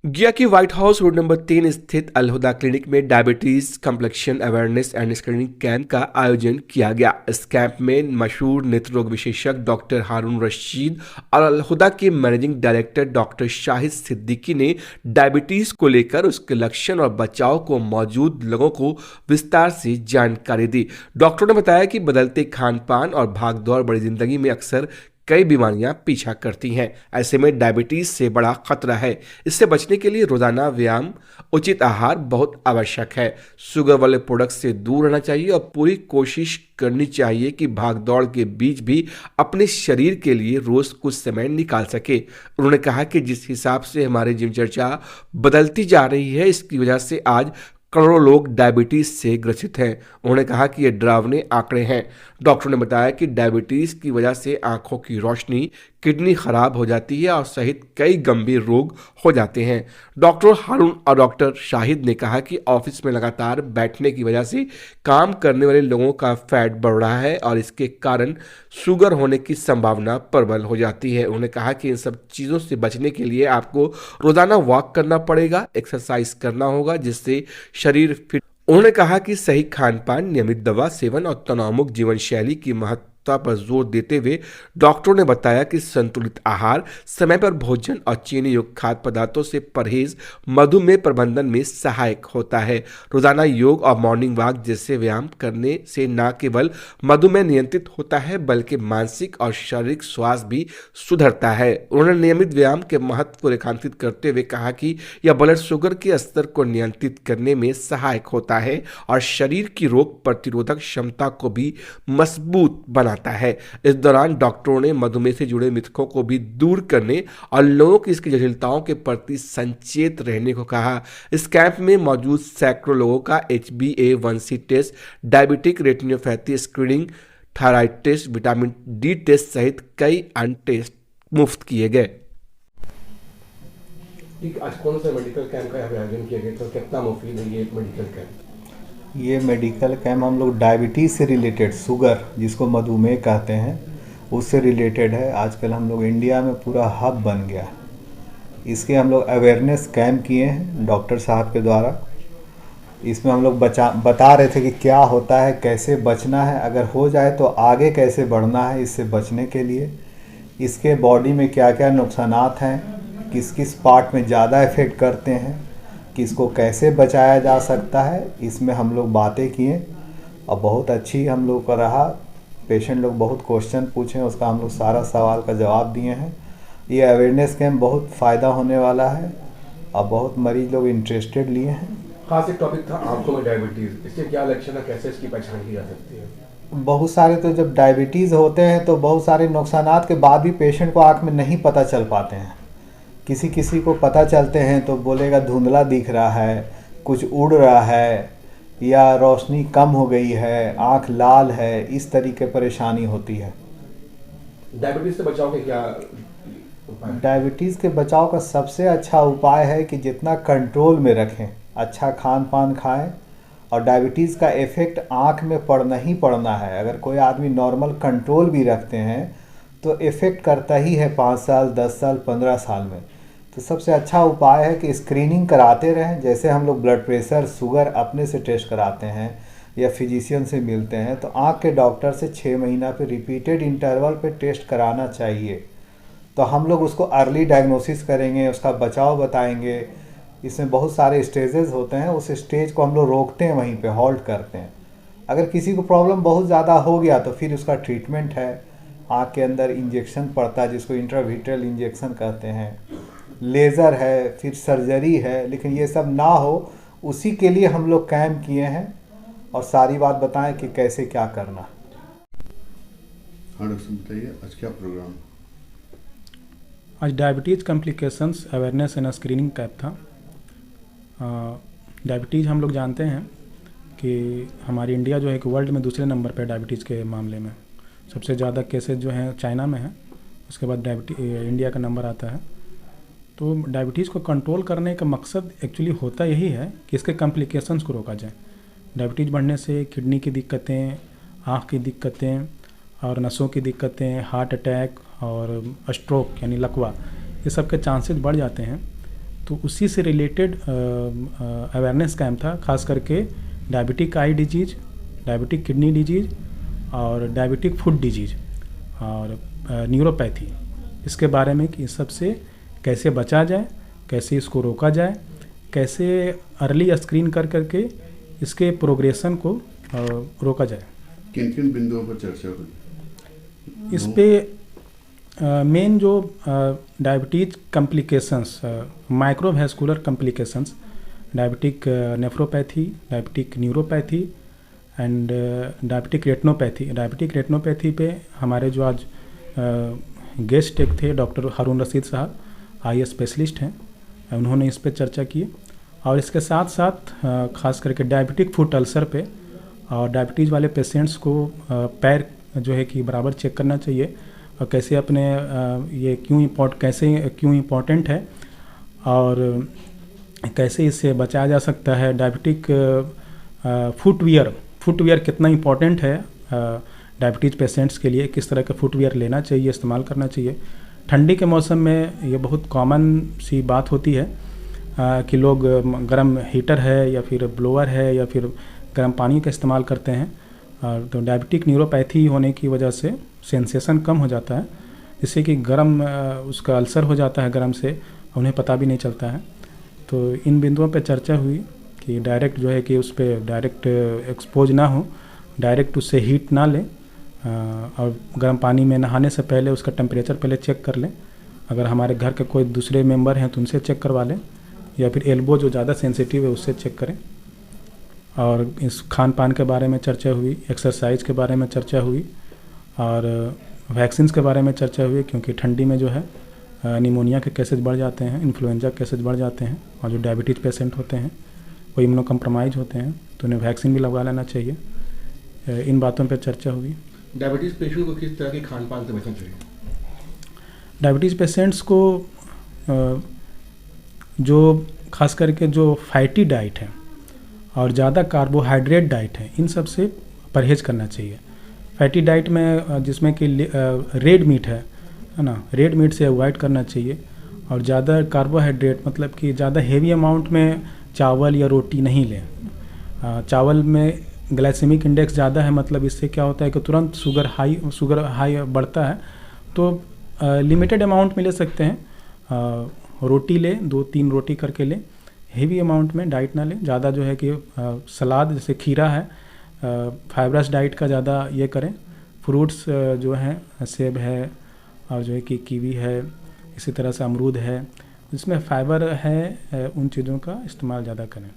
गया की white house road number 3 स्थित अलहुदा क्लिनिक में diabetes complexion awareness and screening camp का आयोजन किया गया। इस कैंप में मशहूर नेत्र रोग विशेषज्ञ डॉक्टर हारून रशीद और अलहुदा के managing director doctor Shahid Siddiqui ने डायबिटीज को लेकर उसके लक्षण और बचाव को मौजूद लोगों को विस्तार से जानकारी दी। डॉक्टरों ने बताया कि बदलते खान पान और भागदौड़ बड़ी जिंदगी में अक्सर कई बीमारियां पीछा करती हैं। ऐसे में डायबिटीज से बड़ा खतरा है। इससे बचने के लिए रोजाना व्यायाम, उचित आहार बहुत आवश्यक है। शुगर वाले प्रोडक्ट से दूर रहना चाहिए और पूरी कोशिश करनी चाहिए कि भागदौड़ के बीच भी अपने शरीर के लिए रोज कुछ समय निकाल सके। उन्होंने कहा कि जिस हिसाब से हमारी जीवन चर्चा बदलती जा रही है, इसकी वजह से आज करोड़ों लोग डायबिटीज से ग्रसित हैं। उन्होंने कहा कि ये डरावने आंकड़े हैं। डॉक्टर ने बताया कि डायबिटीज की वजह से आंखों की रोशनी, किडनी खराब हो जाती है और सहित कई गंभीर रोग हो जाते हैं। डॉक्टर हारून और डॉक्टर शाहिद ने कहा कि ऑफिस में लगातार बैठने की वजह से काम करने वाले लोगों का फैट बढ़ रहा है और इसके कारण शुगर होने की संभावना प्रबल हो जाती है। उन्होंने कहा कि इन सब चीज़ों से बचने के लिए आपको रोजाना वॉक करना पड़ेगा, एक्सरसाइज करना होगा, जिससे शरीर फिट। उन्होंने कहा कि सही खान पान, नियमित दवा सेवन और तनावमुक्त जीवन शैली की महत्वता पर जोर देते हुए डॉक्टरों ने बताया कि संतुलित आहार, समय पर भोजन और चीनी युक्त खाद्य पदार्थों से परहेज मधुमेह प्रबंधन में सहायक होता है। रोजाना योग और मॉर्निंग वॉक जैसे व्यायाम करने से न केवल मधुमेह नियंत्रित होता है बल्कि मानसिक और शारीरिक स्वास्थ्य भी सुधरता है। उन्होंने नियमित व्यायाम के महत्व को रेखांकित करते हुए कहा कि यह ब्लड शुगर के स्तर को नियंत्रित करने में सहायक होता है और शरीर की रोग प्रतिरोधक क्षमता को भी मजबूत बनाता है। इस दौरान डॉक्टरों ने मधुमेह से जुड़े मिथकों को भी दूर करने और लोगों की इसकी जटिलताओं के प्रति संचेत रहने को कहा। इस कैंप में मौजूद सैकड़ों लोगों का HbA1c test, diabetic retinopathy screening, thyroid test, vitamin D test सहित कई अन्य टेस्ट मुफ्त किए गए। आज कौन सा मेडिकल कैंप का आयोजन किया गया, तो कितना मुफीद है ये मेडिकल कैंप? ये मेडिकल कैंप हम लोग डायबिटीज़ से रिलेटेड, शुगर जिसको मधुमेह कहते हैं, उससे रिलेटेड है। आजकल हम लोग इंडिया में पूरा हब बन गया। इसके हम लोग अवेयरनेस कैंप किए हैं डॉक्टर साहब के द्वारा। इसमें हम लोग बता रहे थे कि क्या होता है, कैसे बचना है, अगर हो जाए तो आगे कैसे बढ़ना है इससे बचने के लिए, इसके बॉडी में क्या क्या नुकसानात हैं, किस किस पार्ट में ज़्यादा इफ़ेक्ट करते हैं, किसको कैसे बचाया जा सकता है, इसमें हम लोग बातें किए और बहुत अच्छी हम लोग का रहा। पेशेंट लोग बहुत क्वेश्चन पूछे, उसका हम लोग सारा सवाल का जवाब दिए हैं। ये अवेयरनेस कैंप बहुत फ़ायदा होने वाला है और बहुत मरीज लोग इंटरेस्टेड लिए हैं। खास एक टॉपिक था आंखों में डायबिटीज़, इसके क्या लक्षण है, कैसे इसकी पहचान की जा सकती है? बहुत सारे तो जब डायबिटीज़ होते हैं तो बहुत सारे नुकसानात के बाद भी पेशेंट को आँख में नहीं पता चल पाते हैं। किसी किसी को पता चलते हैं तो बोलेगा धुंधला दिख रहा है, कुछ उड़ रहा है, या रोशनी कम हो गई है, आँख लाल है, इस तरीके परेशानी होती है। डायबिटीज़ से बचाव के क्या उपाय? डायबिटीज़ के बचाव का सबसे अच्छा उपाय है कि जितना कंट्रोल में रखें, अच्छा खान पान खाएं और डायबिटीज़ का इफ़ेक्ट आँख में पड़ना ही पड़ना है। अगर कोई आदमी नॉर्मल कंट्रोल भी रखते हैं तो इफ़ेक्ट करता ही है 5 साल, 10 साल, 15 साल में। तो सबसे अच्छा उपाय है कि स्क्रीनिंग कराते रहें। जैसे हम लोग ब्लड प्रेशर, शुगर अपने से टेस्ट कराते हैं या फिजिशियन से मिलते हैं, तो आँख के डॉक्टर से 6 महीना पे रिपीटेड इंटरवल पे टेस्ट कराना चाहिए। तो हम लोग उसको अर्ली डायग्नोसिस करेंगे, उसका बचाव बताएंगे। इसमें बहुत सारे स्टेजेस होते हैं, उस स्टेज को हम लोग रोकते हैं, वहीं पे हॉल्ट करते हैं। अगर किसी को प्रॉब्लम बहुत ज़्यादा हो गया तो फिर उसका ट्रीटमेंट है। आँख के अंदर इंजेक्शन पड़ता है जिसको इंट्राविट्रेल इंजेक्शन कहते हैं, लेज़र है, फिर सर्जरी है। लेकिन ये सब ना हो उसी के लिए हम लोग कैंप किए हैं और सारी बात बताएं कि कैसे क्या करना। हाँ डॉक्टर बताइए, आज क्या प्रोग्राम? आज diabetes complications awareness and screening camp था। डायबिटीज़ हम लोग जानते हैं कि हमारी इंडिया जो है कि वर्ल्ड में दूसरे नंबर पर डायबिटीज़ के मामले में। सबसे ज़्यादा केसेस जो हैं चाइना में हैं, उसके बाद इंडिया का नंबर आता है। तो डायबिटीज़ को कंट्रोल करने का मकसद एक्चुअली होता यही है कि इसके कॉम्प्लिकेशंस को रोका जाए। डायबिटीज़ बढ़ने से किडनी की दिक्कतें, आँख की दिक्कतें और नसों की दिक्कतें, हार्ट अटैक और स्ट्रोक यानी लकवा, ये सब के चांसेस बढ़ जाते हैं। तो उसी से रिलेटेड अवेयरनेस कैंप था, खास करके diabetic eye disease, diabetic kidney disease और डायबिटिक फुट डिजीज़ और न्यूरोपैथी, इसके बारे में कि सबसे कैसे बचा जाए, कैसे इसको रोका जाए, कैसे अर्ली स्क्रीन कर करके इसके प्रोग्रेशन को रोका जाए। किन किन बिंदुओं पर चर्चा हुई इस पे मेन जो diabetes complications, microvascular complications, diabetic nephropathy, diabetic neuropathy and diabetic retinopathy. Diabetic retinopathy पे हमारे जो आज गेस्ट एक थे डॉक्टर हारून रशीद साहब, आई स्पेशलिस्ट हैं, उन्होंने इस पे चर्चा की। और इसके साथ साथ खास करके डायबिटिक फुट अल्सर पे और डायबिटीज़ वाले पेशेंट्स को पैर जो है कि बराबर चेक करना चाहिए और कैसे अपने ये क्यों इम्पोर्टेंट है और कैसे इससे बचाया जा सकता है। डायबिटिक फुटवियर कितना इम्पोर्टेंट है डायबिटीज़ पेशेंट्स के लिए, किस तरह का फुटवियर लेना चाहिए, इस्तेमाल करना चाहिए। ठंडी के मौसम में ये बहुत कॉमन सी बात होती है कि लोग गर्म हीटर है या फिर ब्लोअर है या फिर गर्म पानी का इस्तेमाल करते हैं, तो डायबिटिक न्यूरोपैथी होने की वजह से सेंसेशन कम हो जाता है, जिससे कि गर्म उसका अल्सर हो जाता है गर्म से, उन्हें पता भी नहीं चलता है। तो इन बिंदुओं पे चर्चा हुई कि डायरेक्ट जो है कि उस पर डायरेक्ट एक्सपोज ना हो, डायरेक्ट उससे हीट ना लें और गर्म पानी में नहाने से पहले उसका टेम्परेचर पहले चेक कर लें। अगर हमारे घर के कोई दूसरे मेंबर हैं तो उनसे चेक करवा लें, या फिर एल्बो जो ज़्यादा सेंसिटिव है उससे चेक करें। और इस खान पान के बारे में चर्चा हुई, एक्सरसाइज के बारे में चर्चा हुई और वैक्सीन्स के बारे में चर्चा हुई, क्योंकि ठंडी में जो है निमोनिया के केसेस बढ़ जाते हैं, इन्फ्लुएंजा केसेस बढ़ जाते हैं और जो डायबिटीज़ पेशेंट होते हैं वो इम्यूनो कम्प्रोमाइज होते हैं, तो उन्हें वैक्सीन भी लगवा लेना चाहिए। इन बातों पर चर्चा हुई। डायबिटीज़ पेशेंट को किस तरह के खान पान से बचना चाहिए? डायबिटीज़ पेशेंट्स को जो खास करके जो फैटी डाइट है और ज़्यादा कार्बोहाइड्रेट डाइट है, इन सब से परहेज करना चाहिए। फैटी डाइट में जिसमें कि रेड मीट है ना, रेड मीट से अवॉइड करना चाहिए। और ज़्यादा कार्बोहाइड्रेट मतलब कि ज़्यादा हेवी अमाउंट में चावल या रोटी नहीं लें। चावल में ग्लाइसेमिक इंडेक्स ज़्यादा है, मतलब इससे क्या होता है कि तुरंत शुगर हाई बढ़ता है, तो लिमिटेड अमाउंट में ले सकते हैं। रोटी लें, 2-3 रोटी करके लें, हेवी अमाउंट में डाइट ना लें। ज़्यादा जो है कि सलाद जैसे खीरा है, फाइब्रस डाइट का ज़्यादा ये करें। फ्रूट्स जो हैं सेब है और जो है कि कीवी है, इसी तरह से अमरूद है, जिसमें फाइबर है, उन चीज़ों का इस्तेमाल ज़्यादा करें।